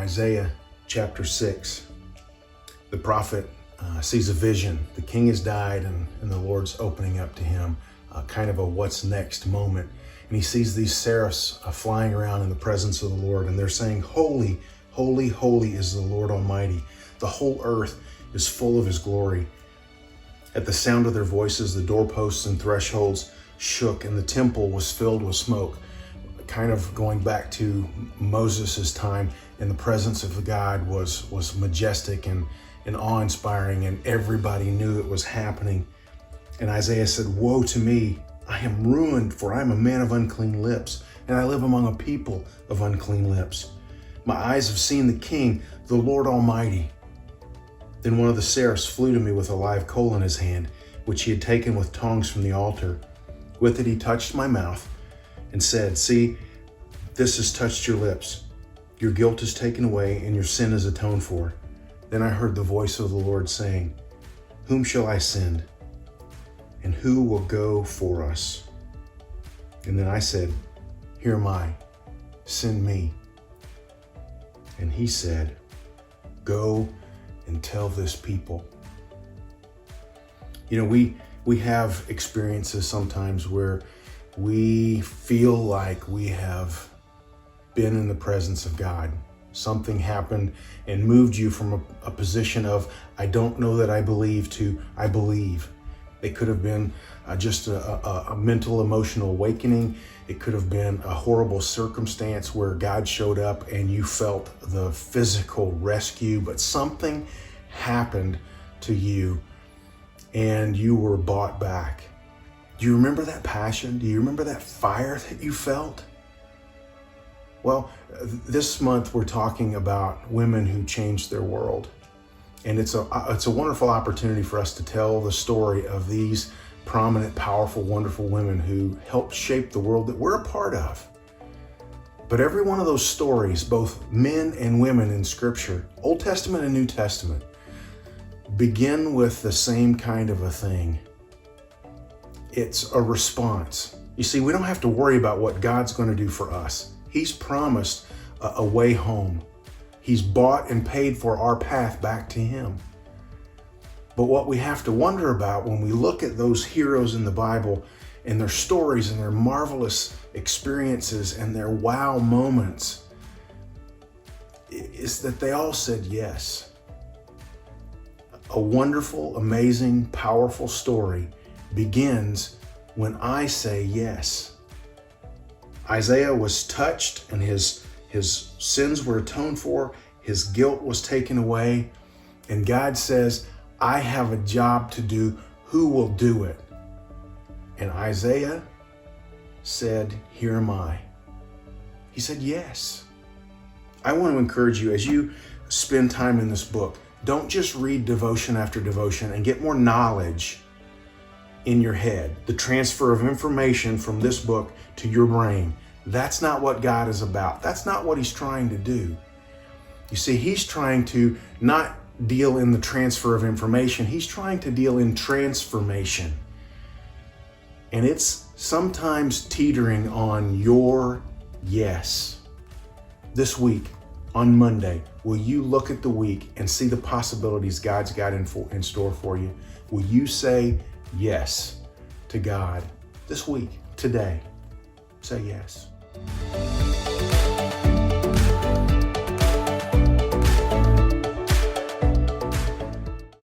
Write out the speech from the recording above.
Isaiah chapter 6, the prophet sees a vision. The king has died and the Lord's opening up to him kind of a what's next moment. And he sees these seraphs flying around in the presence of the Lord, and they're saying, "Holy, holy, holy is the Lord Almighty. The whole earth is full of his glory." At the sound of their voices, the doorposts and thresholds shook, and the temple was filled with smoke. Kind of going back to Moses' time, and the presence of God was majestic and awe-inspiring, and everybody knew it was happening. And Isaiah said, "Woe to me, I am ruined, for I am a man of unclean lips, and I live among a people of unclean lips. My eyes have seen the King, the Lord Almighty." Then one of the seraphs flew to me with a live coal in his hand, which he had taken with tongs from the altar. With it he touched my mouth and said, "See, this has touched your lips. Your guilt is taken away and your sin is atoned for." Then I heard the voice of the Lord saying, "Whom shall I send? And who will go for us?" And then I said, "Here am I, send me." And he said, "Go and tell this people." You know, we have experiences sometimes where we feel like we have been in the presence of God. Something happened and moved you from a position of, "I don't know that I believe," to "I believe." It could have been just a mental, emotional awakening. It could have been a horrible circumstance where God showed up and you felt the physical rescue, but something happened to you and you were bought back. Do you remember that passion? Do you remember that fire that you felt? Well, this month we're talking about women who changed their world. And it's a wonderful opportunity for us to tell the story of these prominent, powerful, wonderful women who helped shape the world that we're a part of. But every one of those stories, both men and women in Scripture, Old Testament and New Testament, begin with the same kind of a thing. It's a response. You see, we don't have to worry about what God's going to do for us. He's promised a way home. He's bought and paid for our path back to him. But what we have to wonder about when we look at those heroes in the Bible and their stories and their marvelous experiences and their wow moments is that they all said yes. A wonderful, amazing, powerful story begins when I say yes. Isaiah was touched and his sins were atoned for, his guilt was taken away, and God says, "I have a job to do. Who will do it?" And Isaiah said, "Here am I." He said yes. I want to encourage you as you spend time in this book, don't just read devotion after devotion and get more knowledge in your head, the transfer of information from this book to your brain. That's not what God is about. That's not what he's trying to do. You see, he's trying to not deal in the transfer of information. He's trying to deal in transformation. And it's sometimes teetering on your yes. This week, on Monday, will you look at the week and see the possibilities God's got in store for you? Will you say yes to God this week, today? Say yes.